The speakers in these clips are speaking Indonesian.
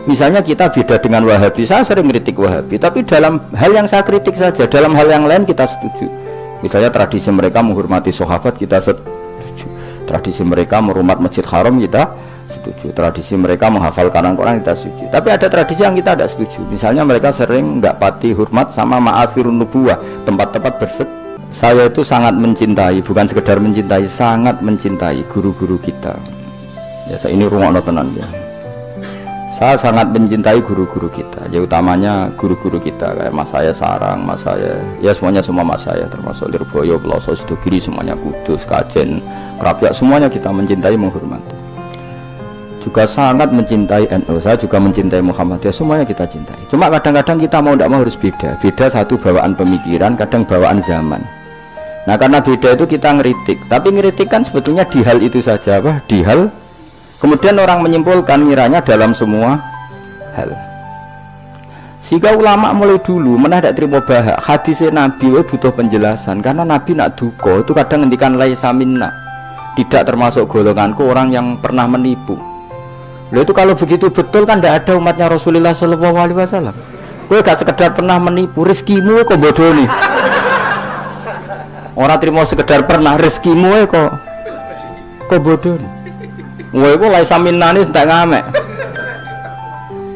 Misalnya kita beda dengan Wahabi, saya sering kritik Wahabi, tapi dalam hal yang saya kritik saja, dalam hal yang lain kita setuju. Misalnya tradisi mereka menghormati sahabat, kita setuju. Tradisi mereka merumah Masjid Haram, kita setuju. Tradisi mereka menghafal Quran, kita setuju. Tapi ada tradisi yang kita tidak setuju. Misalnya mereka sering nggak pati hormat sama ma'asirun nubuwah, tempat-tempat saya itu sangat mencintai, bukan sekedar mencintai, sangat mencintai guru-guru kita. Ya, saya ini rungokno tenan ya. Saya sangat mencintai guru-guru kita, ya utamanya guru-guru kita kayak mas saya Sarang, mas saya, ya semuanya semua mas saya, termasuk Lirboyo, Peloso, Sidogiri, semuanya Kudus, Kajen, Krapyak, semuanya kita mencintai, menghormati. Juga sangat mencintai NU, saya juga mencintai Muhammadiyah, semuanya kita cintai. Cuma kadang-kadang kita mau tidak mau harus beda satu bawaan pemikiran, kadang bawaan zaman. Nah karena beda itu kita ngeritik, tapi ngeritik kan sebetulnya di hal itu saja, apa? Di hal. Kemudian orang menyimpulkan miranya dalam semua hal. Sehingga ulama mulai dulu mana tidak terima bahak hadisnya Nabi butuh penjelasan, karena Nabi nak duko itu kadang ngendikan laisa minna, tidak termasuk golonganku orang yang pernah menipu. Lalu itu kalau begitu betul kan tidak ada umatnya Rasulullah SAW. Kowe gak sekedar pernah menipu, rezekimu kok bodoh nih. Orang terima sekedar pernah, rezekimu kok bodoh nih. Wah, itu laisa minna ini tidak ngamek.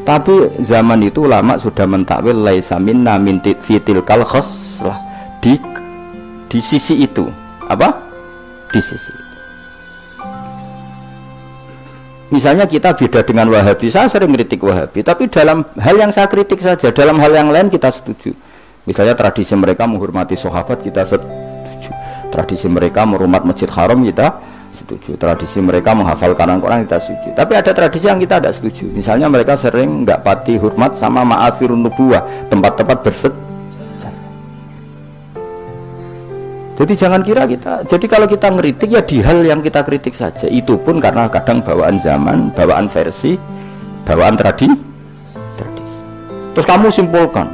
Tapi zaman itu ulama sudah mentakwil laisa minna min fitil kal khoslah, di sisi itu apa? Di sisi itu. Misalnya kita beda dengan Wahabi, saya sering kritik Wahabi, tapi dalam hal yang saya kritik saja, dalam hal yang lain kita setuju. Misalnya tradisi mereka menghormati sahabat, kita setuju. Tradisi mereka merumah Masjid Haram, kita setuju. Tradisi mereka menghafal Quran, kita setuju. Tapi ada tradisi yang kita tidak setuju. Misalnya mereka sering nggak pati hormat sama ma'asirun nubuwah, tempat-tempat Jadi jangan kira kita. Jadi kalau kita ngeritik ya di hal yang kita kritik saja. Itu pun karena kadang bawaan zaman, bawaan versi, bawaan tradisi. Terus kamu simpulkan.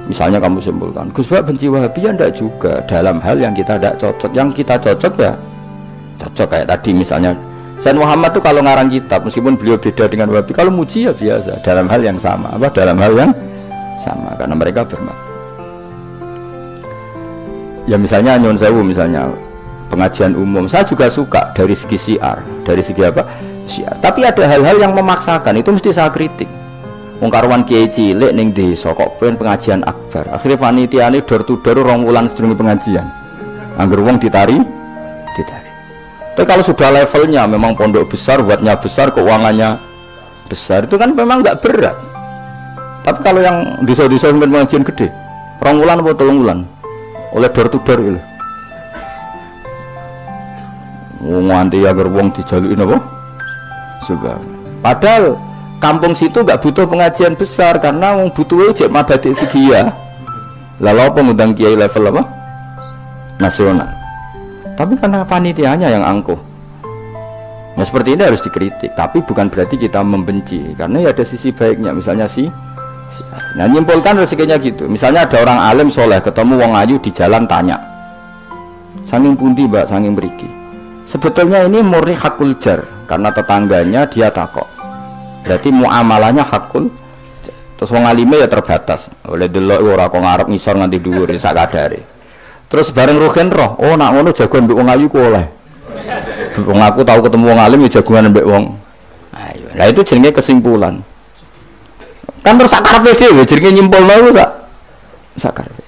Misalnya kamu simpulkan, Gus Bak benci Wahabi ya enggak juga. Dalam hal yang kita tidak cocok, yang kita cocok ya cocok. Kayak tadi misalnya Sayyid Muhammad tuh kalau ngarang kitab, meskipun beliau beda dengan Wahabi, kalau muji ya biasa dalam hal yang sama, apa dalam hal yang sama, karena mereka bermakna. Ya misalnya Nyon Sewu, misalnya pengajian umum, saya juga suka dari segi syiar, dari segi apa? Syiar. Tapi ada hal-hal yang memaksakan, itu mesti saya kritik. Wong karuan kiai cilik ning desa kok pengen pengajian akbar. Akhirnya panitiane door to door 2 wulan sedurunge pengajian. Angger wong ditari. Tapi kalau sudah levelnya memang pondok besar, buatnya besar, keuangannya besar, itu kan memang nggak berat. Tapi kalau yang desa-desa pengajian gede, 2 wulan atau 3 wulan, oleh door to door gitu. Nganti agar wong dijalukin apa? Juga. Padahal kampung situ nggak butuh pengajian besar karena wong butuh cek mabadi segia. Lalu apa ngundang kiai level apa? Nasional. Tapi karena panitianya yang angkuh. Nah seperti ini harus dikritik. Tapi bukan berarti kita membenci, karena ya ada sisi baiknya. Misalnya nah nyimpulkan rezekinya gitu. Misalnya ada orang alim soleh ketemu wong ayu di jalan tanya, saking pundi mbak, saking beriki. Sebetulnya ini murni hakul jar, karena tetangganya dia takok. Berarti muamalahnya hakul. Terus wong alime ya terbatas. Oleh delok ora kok ngarep ngisor nganti dhuwur sak kadare. Terus bareng rugen roh, oh nak ngono jagoan mbek wong ayu ku oleh. Wong aku tahu ketemu wong alim ya jagoan mbek wong ayu. Lah itu jenenge kesimpulan. Kan terus sakarepe dhewe jenenge nyimpulno sakarepe.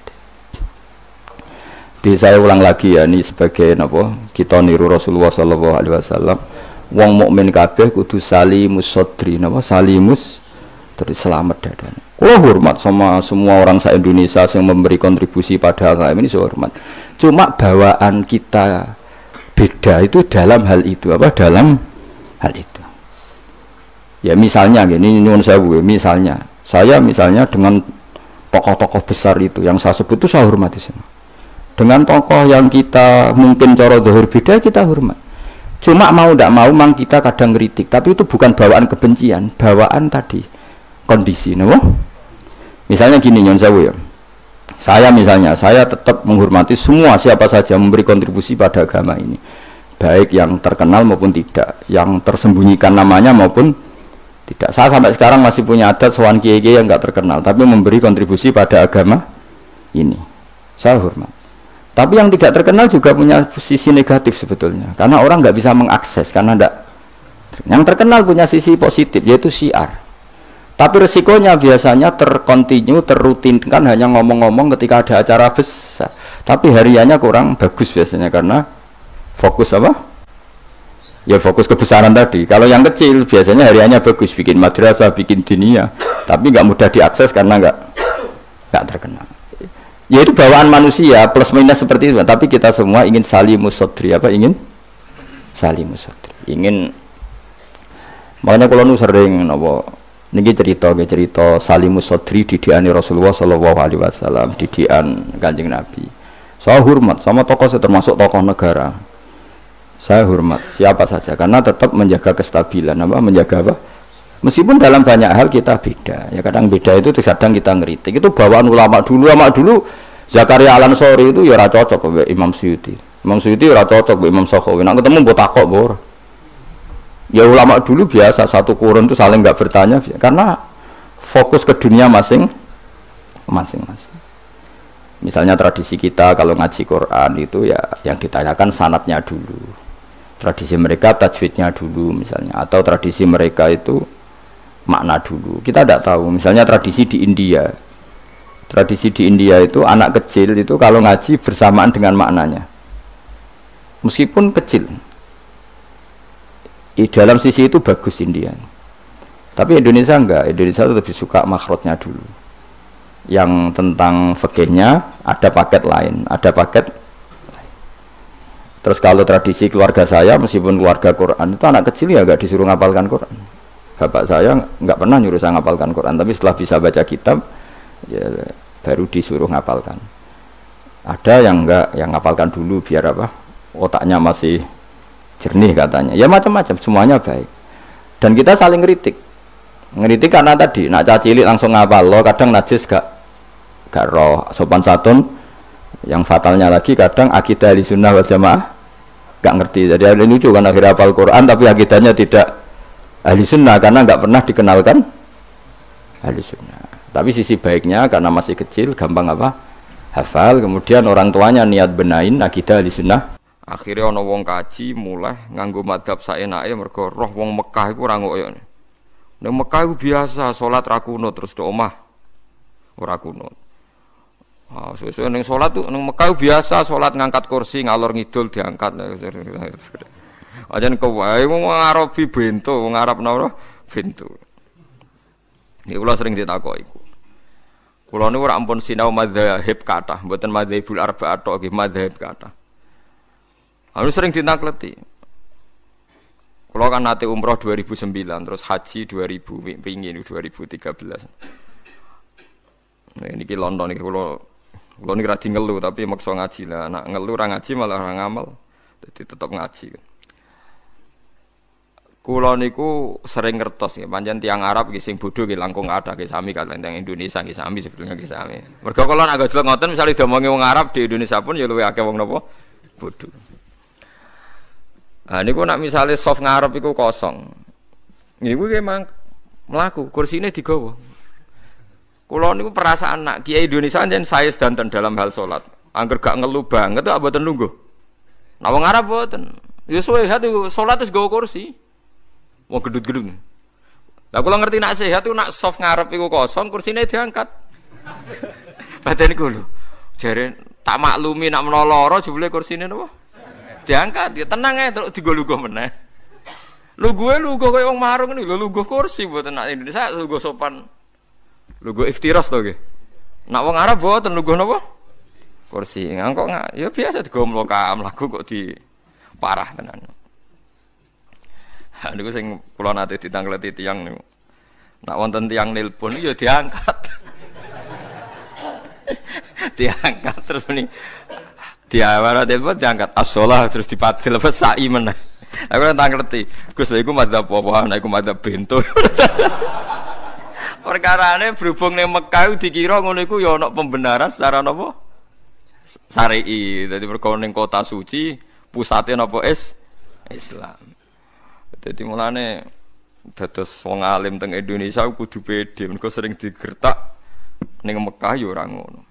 Di saya ulang lagi ya, ini sebagai apa? Kita niru Rasulullah sallallahu alaihi wasallam. Wong mukmin kabeh kudu salimus sodri, napa salimus terus selamat dadane. Kula hormat sama semua orang se-Indonesia yang memberi kontribusi pada agama ini, saya hormat. Cuma bawaan kita beda itu dalam hal itu, apa dalam hal itu. Ya misalnya gini, nyuwun sewu, misalnya saya dengan tokoh-tokoh besar itu yang saya sebut itu saya hormati semua. Dengan tokoh yang kita mungkin cara zahir beda kita hormat. Cuma mau tidak mau memang kita kadang kritik, tapi itu bukan bawaan kebencian, bawaan tadi kondisi, no? Misalnya gini nyon sewu ya. Saya tetap menghormati semua siapa saja memberi kontribusi pada agama ini, baik yang terkenal maupun tidak, yang tersembunyikan namanya maupun Tidak, saya sampai sekarang masih punya adat sowan kiai-kiai yang nggak terkenal, tapi memberi kontribusi pada agama ini. Saya hormat. Tapi yang tidak terkenal juga punya sisi negatif sebetulnya, karena orang nggak bisa mengakses, karena enggak. Yang terkenal punya sisi positif, yaitu syiar. Tapi resikonya biasanya terkontinu, terrutinkan hanya ngomong-ngomong ketika ada acara besar. Tapi hariannya kurang bagus biasanya karena fokus apa? Ya fokus kebesaran tadi. Kalau yang kecil biasanya hariannya bagus, bikin madrasah, bikin dunia, tapi nggak mudah diakses karena nggak terkenal. Ya itu bawaan manusia plus minus seperti itu. Tapi kita semua ingin salimus sodri, apa ingin salimus sodri. Ingin, makanya kalau nu sering nopo niki cerita salimus sodri didikan Rasulullah Shallallahu Alaihi Wasallam, didikan Kanjeng Nabi. Saya hormat sama tokoh, saya termasuk tokoh negara. Saya hormat siapa saja karena tetap menjaga kestabilan, menjaga apa? Meskipun dalam banyak hal kita beda, ya kadang beda itu kadang kita ngeritik. Itu bawaan ulama dulu Zakaria Al-Ansori itu ya ora cocok ke Imam Suyuti. Imam Suyuti ora cocok ke Imam Sakhawi. Nek ketemu mbok takok bor. Ya ulama dulu biasa satu kurun itu saling nggak bertanya karena fokus ke dunia masing-masing. Misalnya tradisi kita kalau ngaji Quran itu ya yang ditanyakan sanadnya dulu. Tradisi mereka tajwidnya dulu misalnya, atau tradisi mereka itu makna dulu. Kita tidak tahu. Misalnya tradisi di India. Tradisi di India itu anak kecil itu kalau ngaji bersamaan dengan maknanya. Meskipun kecil. Di dalam sisi itu bagus India. Tapi Indonesia enggak. Indonesia itu lebih suka makhrajnya dulu. Yang tentang fikihnya ada paket lain, ada paket lain. Terus kalau tradisi keluarga saya, meskipun keluarga Quran itu anak kecil ya enggak disuruh ngapalkan Quran. Bapak saya enggak pernah nyuruh saya ngapalkan Quran, tapi setelah bisa baca kitab ya baru disuruh ngapalkan. Ada yang enggak, yang ngapalkan dulu biar apa? Otaknya masih jernih katanya. Ya macam-macam, semuanya baik. Dan kita saling ngeritik. Ngeritik karena tadi nak cacilik langsung ngapal lo, kadang najis gak roh sopan santun. Yang fatalnya lagi kadang akidah ahli sunnah wal jamaah gak ngerti. Jadi ada lucu kan akhirnya hafal Quran tapi akidahnya tidak ahli sunnah karena gak pernah dikenalkan ahli sunnah. Tapi sisi baiknya karena masih kecil gampang apa hafal, kemudian orang tuanya niat benain akidah ahli sunnah. Akhirnya ono wong kaji mulai nganggo madhab saenake mergo roh wong Mekah iku ora ngoyo. Ning Mekah iku biasa salat ra kunut terus do omah ora kunut. Sesuai neng sholat tuh neng Mekah biasa sholat ngangkat kursi ngalor ngidul diangkat. Aja nih kau, mau Arabi bento, mau Arab nora bento. Ini ulah sering ditakoi. Kulo niku ora ampun sinau madzhab kathah, mboten madzhabul arba'ah tok nggih madzhab kathah. Anu sering ditakleti. Kulo kan nate umroh 2009 terus haji 2000 pingin 2013. Nah niki London niki kulo niki ra ngelu tapi maksa ngaji lah. Nak ngelu ra ngaji malah ora ngamal. Jadi tetap ngaji. Kulo niku sering ngertos ya, pancen tiyang Arab nggih sing bodho nggih langkung ada nggih sami kaliyan tiyang Indonesia nggih sami sebetulnya nggih sami. Mergo kula nek gojlok ngoten misale diomongi wong Arab di Indonesia pun ya luwih akeh wong napa bodho. Ah niku nek misale soft ngarep iku kosong. Niku memang mlaku, kursine digawa. Kula niku perasaan nak kiai Indonesia jen saya sedanten dalam hal salat. Angger gak ngelu banget kok mboten lungguh. Nah wong Arab mboten. Ya suwe hati salat wis gawa kursi. Wong gedut-gedut. Lah kula ngerti nak sehat iku nak soft ngarep iku kosong, kursine diangkat. Padahal niku lho. Jare tak maklumi nak menawa lara jebule kursine napa? Diangkat. Ya tenang ae terus digo-lugo meneh. Luguh koyo wong marung niku lho luguh kursi mboten nak Indonesia luguh sopan. Luguh iftiras to nggih. Nak wong Arab mboten luguh napa? Kursi. Ngangkok ya biasa digo mlokam lagu kok di parah tenan. Ha niku sing kula nate ditangkleti tiyang niku. Nak wonten tiyang nelpon ya diangkat. Diangkat terus muni diawara telepon diangkat as-shalah terus dipadil apa sa'i meneh. Aku tangkleti. Gus lha iku madzhab apa? Nek iku madzhab bento. Perkarane berhubung ning Mekah dikira ngono iku ya ana pembenaran secara napa? Syar'i. Dadi mergo ning kota suci pusate napa Islam. Jadi mulane dados wong alim teng Indonesia kudu pede, mergo sering digertak ning Mekah ya ora ngono.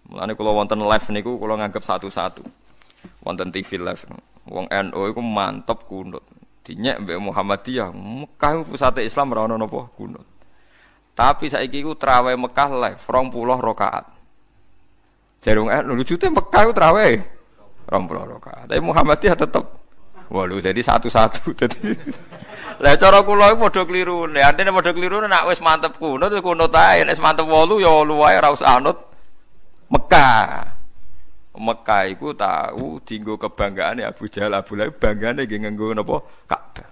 Mulane kula wonten live niku kula nganggep satu-satu. Wonten TV live. Wong NU iku mantep kunut. Dinyek mbek Muhammadiyah, Mekah pusate Islam ora ono napa kunut. Tapi saiki iku traweh Mekah live 20 rakaat. Jarung lujute Mekah iku traweh 20 rakaat. Tapi Muhammadiyah tetep 8 jadi satu-satu. Dadi lah cara kula iku padha klirune. Artine padha klirune nek wis mantep kunut ya kunut ae, nek mantep 8 ya 8 wae ora usah anut Mekah. Mekah iku tahu dienggo kebanggaane Abu Jahal, Abu Lahab banggane nggih nganggo napa Ka'bah.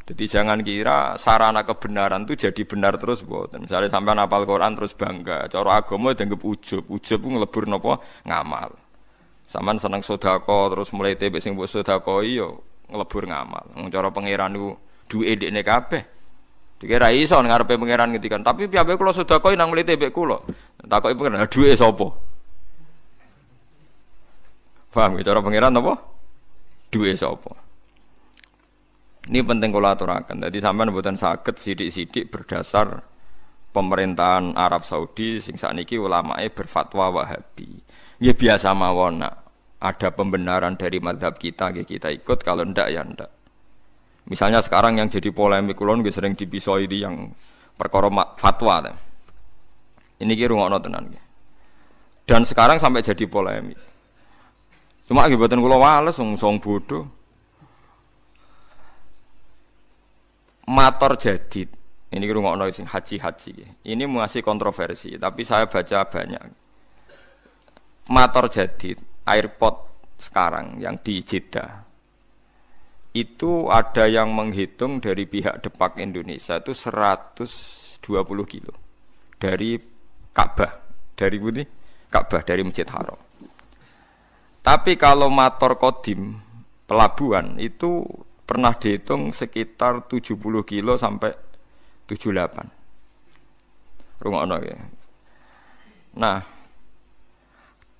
Jadi jangan kira sarana kebenaran itu jadi benar terus mboten. Misalnya sampean hafal Quran terus bangga, cara agama dianggap ujub. Ujub ku nglebur napa ngamal. Sampean seneng sedekah terus mulai tebek sing mbok sedekahi yo nglebur ngamal. Wong cara pangeran niku duwe ndekne kabeh. Dikira iso ngarepe pangeran ngendikan, tapi piye kula sedekahi nang mulai tebek kula. Takoki pangeran, duwe sapa? Paham ya cara pangeran napa? Duwe sapa? Ini penting kula aturaken. Dadi sampean mboten saged sithik-sithik berdasar pemerintahan Arab Saudi sing sakniki ulamae berfatwa Wahabi. Nggih biasa mawon ada pembenaran dari mazhab kita nggih kita ikut, kalau ndak ya ndak. Misalnya sekarang yang jadi polemik kula nggih sering dipisoi di yang perkara fatwa. Ini ki rungokno tenan nggih. Dan sekarang sampai jadi polemik. Cuma nggih mboten kula wales wong bodoh. Mator jadid, ini rungokno sing haji. Ini masih kontroversi, tapi saya baca banyak. Mator jadid, airport sekarang yang di Jeddah, itu ada yang menghitung dari pihak Depak Indonesia itu 120 kilo dari Ka'bah, dari Ka'bah dari Masjid Haram. Tapi kalau mator kodim pelabuhan itu pernah dihitung sekitar 70 kilo sampai 78. Rungokno ya. Nah,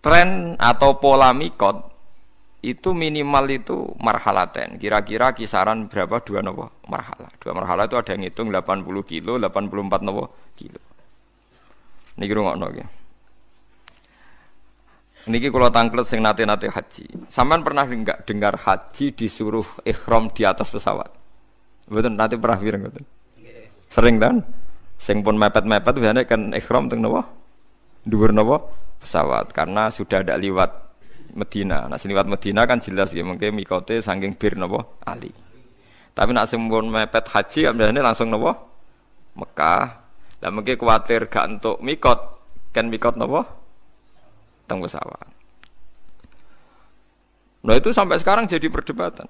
tren atau pola mikot itu minimal itu marhalaten. Kira-kira kisaran berapa dua nopo marhalah. Dua marhalah itu ada yang ngitung 80 kilo, 84 nopo kilo. Niki rungokno ya. Niki kula tangklet sing nate-nate haji. Sampean pernah enggak dengar haji disuruh ihram di atas pesawat? Mboten nate pernah pireng mboten? Sering kan? Sing pun mepet-mepet biasane kan ihram teng napa? Dhuwur napa? Pesawat karena sudah ada liwat Medina. Nah, liwat Medina kan jelas ya mengke mikote saking bir napa? Ali. Tapi nek sing pun mepet haji kan biasane langsung napa? Mekah. Lah mengke kuwatir gak entuk mikot, kan mikot napa? Teng pesawat. Nah itu sampai sekarang jadi perdebatan.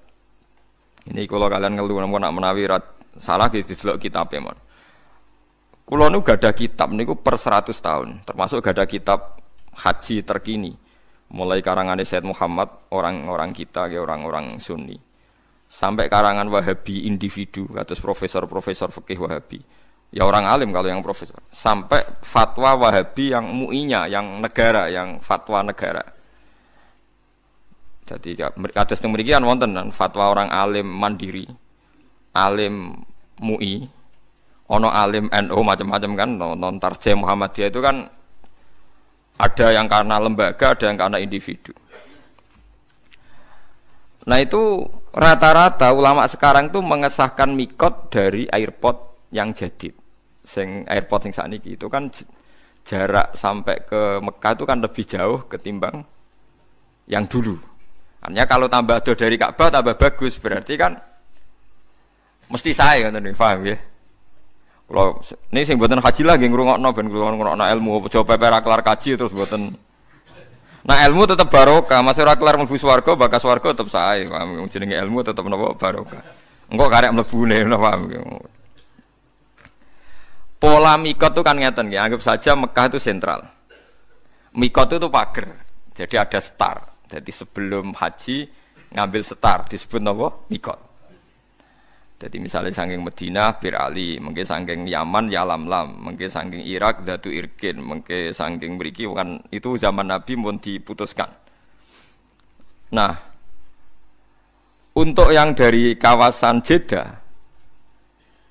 Ini kalau kalian ngeluh namun nak menawi salah gitu delok kitab ya mon. Kulo nu gak ada kitab niku per 100 tahun, termasuk gak ada kitab haji terkini. Mulai karangan Said Muhammad, orang-orang kita ya orang-orang Sunni. Sampai karangan Wahabi individu, kados profesor-profesor fikih Wahabi. Ya orang alim kalau yang profesor. Sampai fatwa Wahabi yang MUI-nya, yang negara, yang fatwa negara. Jadi kados teng mriki kan wonten fatwa orang alim mandiri, alim MUI, ono alim NU macam-macam kan, non tarjih Muhammadiyah itu kan ada yang karena lembaga, ada yang karena individu. Nah itu rata-rata ulama sekarang tuh mengesahkan mikot dari airport yang jadid. Sing airport sing sakniki itu kan jarak sampai ke Mekah itu kan lebih jauh ketimbang yang dulu. Artinya kalau tambah jauh dari Ka'bah tambah bagus, berarti kan mesti saya ngoten paham ya. Kalau ini sing mboten haji lagi ngrungokno ben ngrungokno ilmu, aja peper kelar kaji terus mboten. Nah ilmu tetap barokah, masih ora kelar mlebu swarga, bakas swarga tetap sae. Jenenge ilmu tetap napa barokah. Engko karek mlebune paham. Pola mikot itu kan ngeten ya, anggap saja Mekah itu sentral. Mikot itu pager, jadi ada star. Jadi sebelum haji ngambil star disebut napa? Mikot. Jadi misalnya saking Madinah Bir Ali, mungkin saking Yaman Yalamlam, mungkin saking Irak Datu Irkin, mungkin saking mriki kan itu zaman Nabi pun diputuskan. Nah, untuk yang dari kawasan Jeddah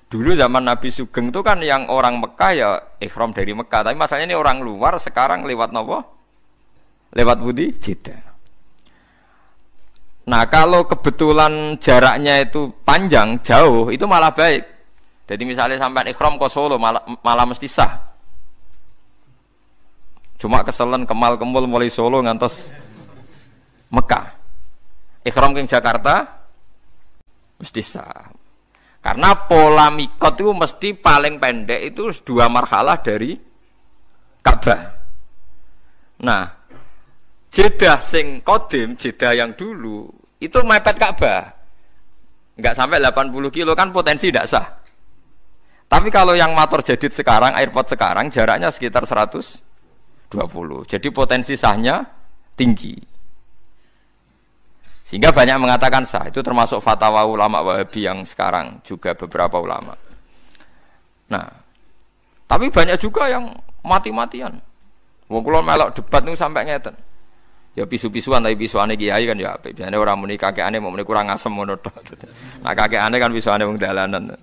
Dulu zaman Nabi Sugeng itu kan yang orang Mekah ya ihram dari Mekah, tapi masalahnya ini orang luar sekarang lewat nopo? Lewat budi Jeddah. Nah, kalau kebetulan jaraknya itu panjang, jauh, itu malah baik. Jadi misalnya sampai ihram ke Solo malah mesti sah. Cuma keselen kemal kemul mulai Solo ngantos Mekah. Ihram ke Jakarta mesti sah. Karena pola mikot itu mesti paling pendek itu 2 marhalah dari Ka'bah. Nah, Jeddah sing kodim, Jeddah yang dulu itu mepet Ka'bah. Enggak sampai 80 kilo kan potensi tidak sah. Tapi kalau yang motor jadid sekarang, airport sekarang jaraknya sekitar 120. Jadi potensi sahnya tinggi. Sehingga banyak mengatakan sah, itu termasuk fatwa ulama Wahabi yang sekarang juga beberapa ulama. Nah, tapi banyak juga yang mati-matian. Wong kula melok debat niku sampai ngeten. Ya pisu-pisuan tapi pisuane kiai kan ya apik. Biasane ora muni kakekane mau muni kurang asem ngono tok. Nah, kakekane kan pisuane wong dalanan.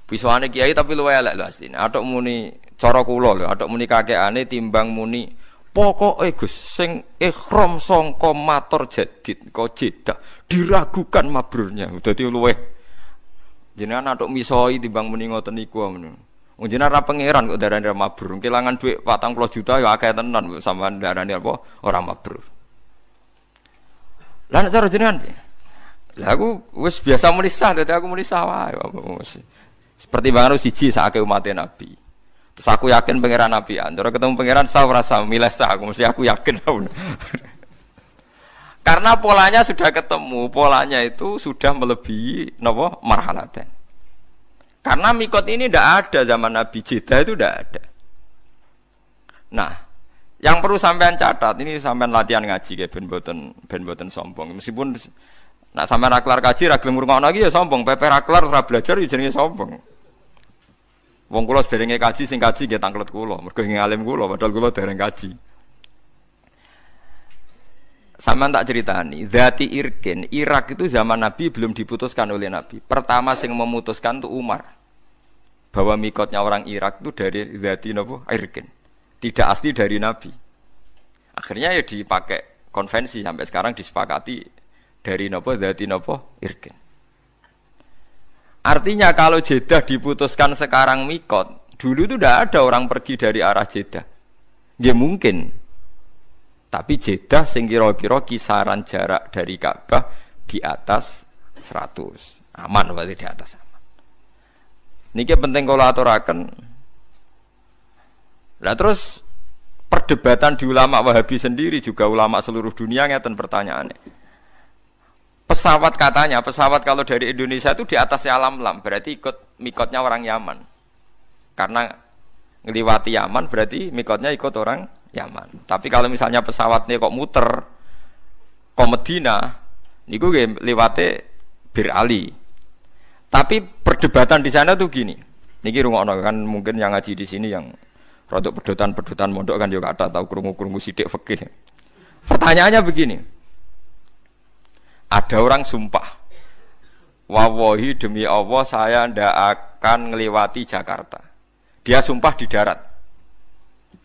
Pisuane kiai tapi luwih elek lho asline. Atok muni cara kula lho, atok muni kakekane timbang muni pokoke Gus sing ihram sangka mator jadid kok Jeddah diragukan mabrurnya. Dadi luweh jenengan atuk misoi timbang muni ngoten niku men. Wong jenengan ra pangeran kok darani ra mabrur. Kelangan dhuwit 40 juta ya akeh tenan kok sampean darani apa ora mabrur. Lah nek cara jenengan lah aku wis biasa muni sah dadi aku muni sah wae. Seperti bangun siji sakake umat Nabi. Terus aku yakin pangeran Nabi antara ketemu pangeran sah rasa milih sah aku mesti aku yakin. Karena polanya sudah ketemu, polanya itu sudah melebihi napa marhalaten. Karena mikot ini tidak ada zaman Nabi Jeddah itu tidak ada. Nah, yang perlu sampean catat ini sampean latihan ngaji kayak ben boten sombong. Meskipun nak sampean ra kelar kaji ra gelem ngrungokno iki ya sombong, pepe ra kelar ora belajar ya jenenge sombong. Wong kula sederenge kaji sing kaji nggih tanglet kula, mergo nggih alim kula padahal kula dereng kaji. Sampeyan tak ceritani, Dzati Irkin, Irak itu zaman Nabi belum diputuskan oleh Nabi. Pertama sing memutuskan itu Umar. Bahwa mikotnya orang Irak itu dari Dzati napa? Irkin. Tidak asli dari Nabi. Akhirnya ya dipakai konvensi sampai sekarang disepakati dari napa Dzati napa? Irkin. Artinya kalau Jeddah diputuskan sekarang mikot, dulu itu tidak ada orang pergi dari arah Jeddah. Ya mungkin. Tapi Jeddah sing kira-kira kisaran jarak dari Ka'bah di atas 100. Aman berarti di atas aman. Niki penting kalau aturaken. Lah terus perdebatan di ulama Wahabi sendiri juga ulama seluruh dunia ngeten pertanyaannya. Pesawat katanya, pesawat kalau dari Indonesia itu di atasnya alam-lam, berarti ikut mikotnya orang Yaman. Karena ngeliwati Yaman berarti mikotnya ikut orang Yaman. Tapi kalau misalnya pesawatnya kok muter ke Medina, niku liwate Bir Ali. Tapi perdebatan di sana tuh gini. Niki rungokno kan mungkin yang ngaji di sini yang rodok pedotan mondok kan juga ada tahu krungu-krungu sithik fikih. Pertanyaannya begini. Ada orang sumpah, wallahi demi Allah saya ndak akan ngelewati Jakarta. Dia sumpah di darat,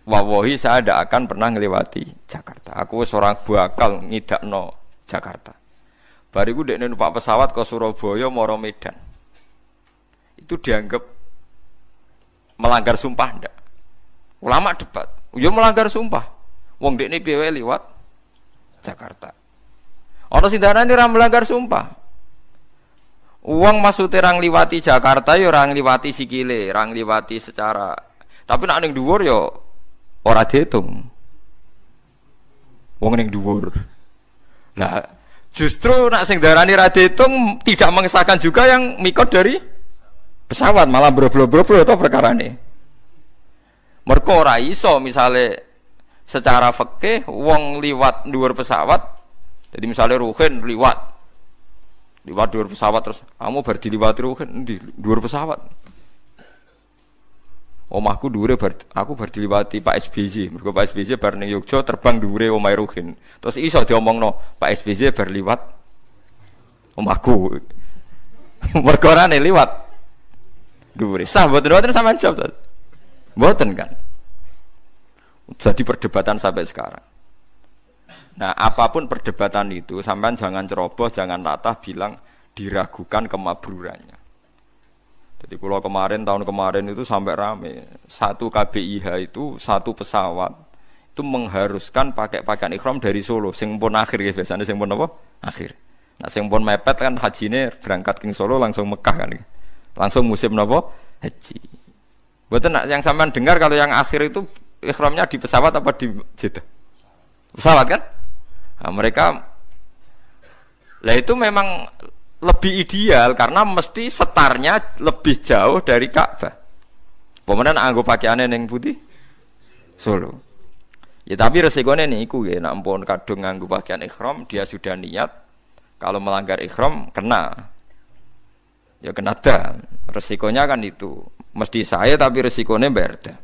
wallahi saya ndak akan pernah ngelewati Jakarta. Aku seorang bakal ngidakno Jakarta. Bariku dekne numpak pesawat ke Surabaya maro Medan. Itu dianggap melanggar sumpah ndak? Ulama debat, yo melanggar sumpah. Wong dekne piye liwat Jakarta. Ana sing darani ora melanggar sumpah. Wong maksude ra ngliwati Jakarta ya ora ngliwati sikile, ra ngliwati secara. Tapi nek ning dhuwur ya ora diitung. Wong ning dhuwur. Lah, justru nek sing darani ra diitung tidak mengesahkan juga yang mikot dari pesawat, malah bro-bro-bro to perkarane. Mergo ora iso misale secara fikih wong liwat dhuwur pesawat. Jadi misalnya Ruhin liwat dhuwur pesawat terus kamu bar diliwati Ruhin di dhuwur pesawat. Omahku dhuwure aku bar diliwati Pak SBY. Mergo Pak SBY bar ning Yogya terbang dhuwure omahe Ruhin. Terus iso diomongno Pak SBY bar liwat omahku. Merkorane liwat. Dhuwure. Sah mboten sampean jawab. Mboten kan. Jadi perdebatan sampai sekarang. Nah, apapun perdebatan itu, sampean jangan ceroboh, jangan latah bilang diragukan kemabrurannya. Jadi kalau tahun kemarin itu sampai rame, satu KBIH itu satu pesawat itu mengharuskan pakai pakaian ikhram dari Solo, sing pun akhir ya biasanya sing pun apa? Akhir. Nah, sing pun mepet kan hajine berangkat ke Solo langsung Mekah kan. Langsung musim napa? Haji. Mboten yang sampean dengar kalau yang akhir itu ikhramnya di pesawat apa di Jeddah? Pesawat kan? Nah, mereka lah itu memang lebih ideal karena mesti setarnya lebih jauh dari Ka'bah. Pemenang anggo pakaiane ning putih Solo. Ya tapi resikonya niku ya, nek ampun kadung nganggo pakaian ihram dia sudah niat kalau melanggar ihram kena. Ya kena dah. Resikonya kan itu. Mesti saya tapi resikonya berda.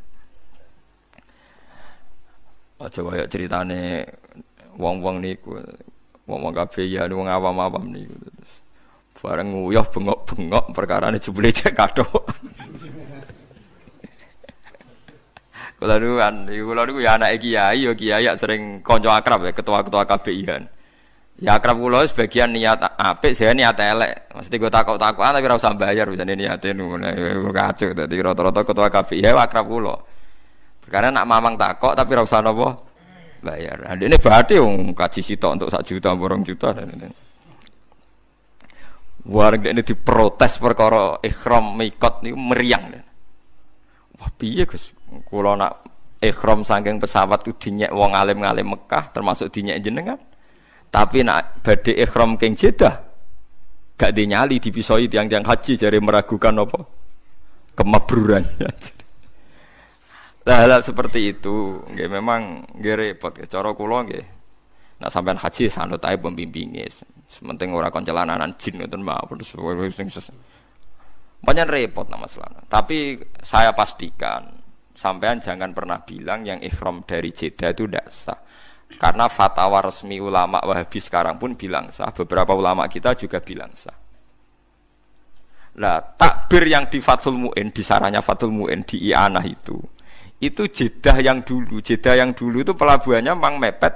Aja kaya ceritane wong-wong niku, wong-wong kabeh ya wong awam-awam niku. Bareng nguyuh bengok-bengok perkarane jebule cek kathok. Kula niku ya anake kiai, ya kiai sering kanca akrab ya ketua-ketua KBIH. Ya akrab kula sebagian niat apik, saya niat elek. Mesti go takok-takokan tapi ora usah bayar bisane niate ngono. Kacau dadi rata-rata ketua KBIH akrab kula. Perkara nak mamang takok tapi ora usah napa bayar. Ini berarti kaji sitok untuk 1 juta, 2 juta dan ini. Warga ini diprotes perkara ikhram mikot niku meriang. Wah piye Gus? Kula nak ikhram saking pesawat ku dinyek wong alim-alim Mekah termasuk dinyek jenengan. Tapi nak badhe ikhram king Jeddah gak dinyali dipisoi tiang-tiang haji jare meragukan apa kemabrurannya. Hal seperti itu, nggih memang nggih repot. Cara kula nggih, nek sampean haji sanut ae pembimbinge. Sementing ora kon celananan jin ngoten mawon. Banyak repot nama masalah. Tapi saya pastikan sampean jangan pernah bilang yang ihram dari Jeddah itu tidak sah. Karena fatwa resmi ulama Wahabi sekarang pun bilang sah. Beberapa ulama kita juga bilang sah. Lah takbir yang di Fathul Mu'in, di sarahnya Fathul Mu'in di I'anah itu Jeddah yang dulu itu pelabuhannya memang mepet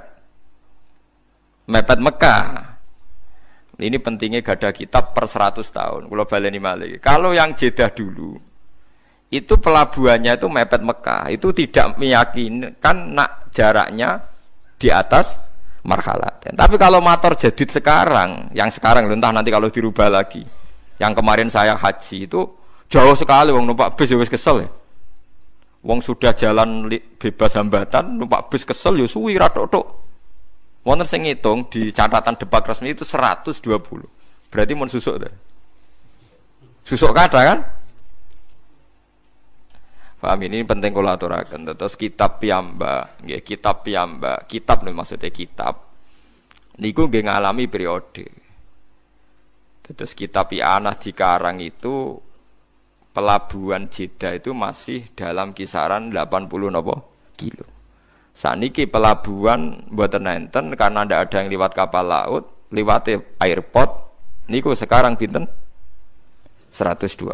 Mekah. Ini pentingnya gada kitab per 100 tahun. Kalau baleni malih. Kalau yang Jeddah dulu itu pelabuhannya itu mepet Mekah. Itu tidak meyakinkan nak jaraknya di atas marhalat. Tapi kalau motor jadid sekarang, yang sekarang entah nanti kalau dirubah lagi. Yang kemarin saya haji itu jauh sekali wong numpak bis ya wis kesel ya. Wong sudah jalan bebas hambatan, numpak bis kesel ya suwi ratok-tok. Wonten sing ngitung di catatan depak resmi itu 120. Berarti mun susuk ta. Susuk kada kan? Paham ini penting kula aturaken. Terus kitab piyambak, nggih kitab piyambak. Kitab nih maksudnya kitab. Niku nggih ngalami periode. Terus kitab I'anah dikarang itu pelabuhan Jeddah itu masih dalam kisaran 80 kilo. Saniki pelabuhan mboten enten karena ndak ada yang liwat kapal laut, liwat airport niku sekarang pinten 120.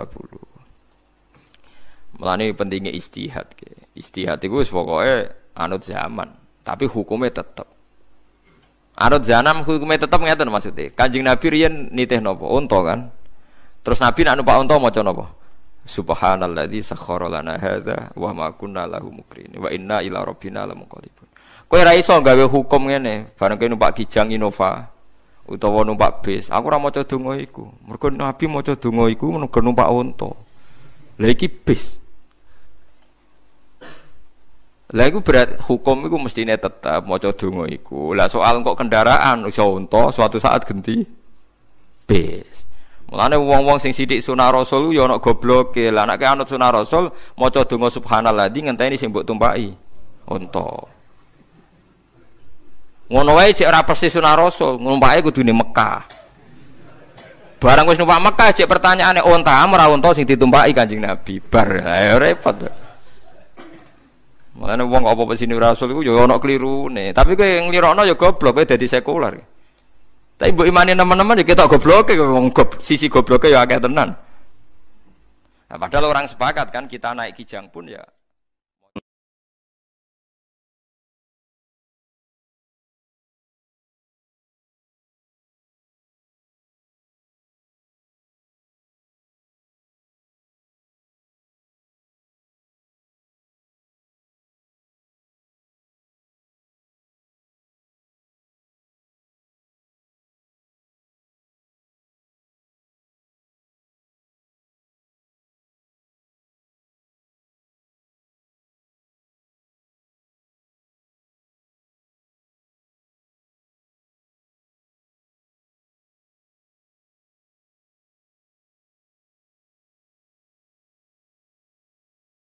Mulane pentingnya istihad. Istihad iku wis pokoke anut zaman, tapi hukumnya tetep. Anut zaman hukumnya tetep ngeten maksudnya. Kanjeng Nabi riyen nitih napa? Unta kan. Terus Nabi nek numpak unta maca napa? Subhanalladzi sakhkhara lana hadza wa ma kunna lahu muqrinin wa inna ila rabbina lamunqalibun. Kowe ra iso gawe hukum ngene, bareng kowe numpak Kijang Innova utawa numpak bis. Aku ora maca donga iku. Mergo Nabi maca donga iku mergo numpak unta. Lah iki bis. Lah iku berat hukum iku mestine tetap maca donga iku. Lah soal kok kendaraan iso unta suatu saat ganti bis. Mulane wong-wong sing sithik sunah rasul ya ana gobloke. Lah nek anut sunah rasul maca donga subhanalladzi ngenteni sing mbok tumpaki unta. Ngono wae cek ora persis sunah rasul, numpake kudune Mekah. Barang wis numpak Mekah cek pertanyaane unta ora unta sing ditumpaki Kanjeng Nabi. Bar ae repot. Mulane wong apa sini rasul iku ya ana klirune. Tapi kowe nglirokno ya goblok kowe dadi sekuler. Tapi mbok imani teman-teman ya ketok gobloke wong sisi gobloke ya akeh tenan. Nah, padahal orang sepakat kan kita naik kijang pun ya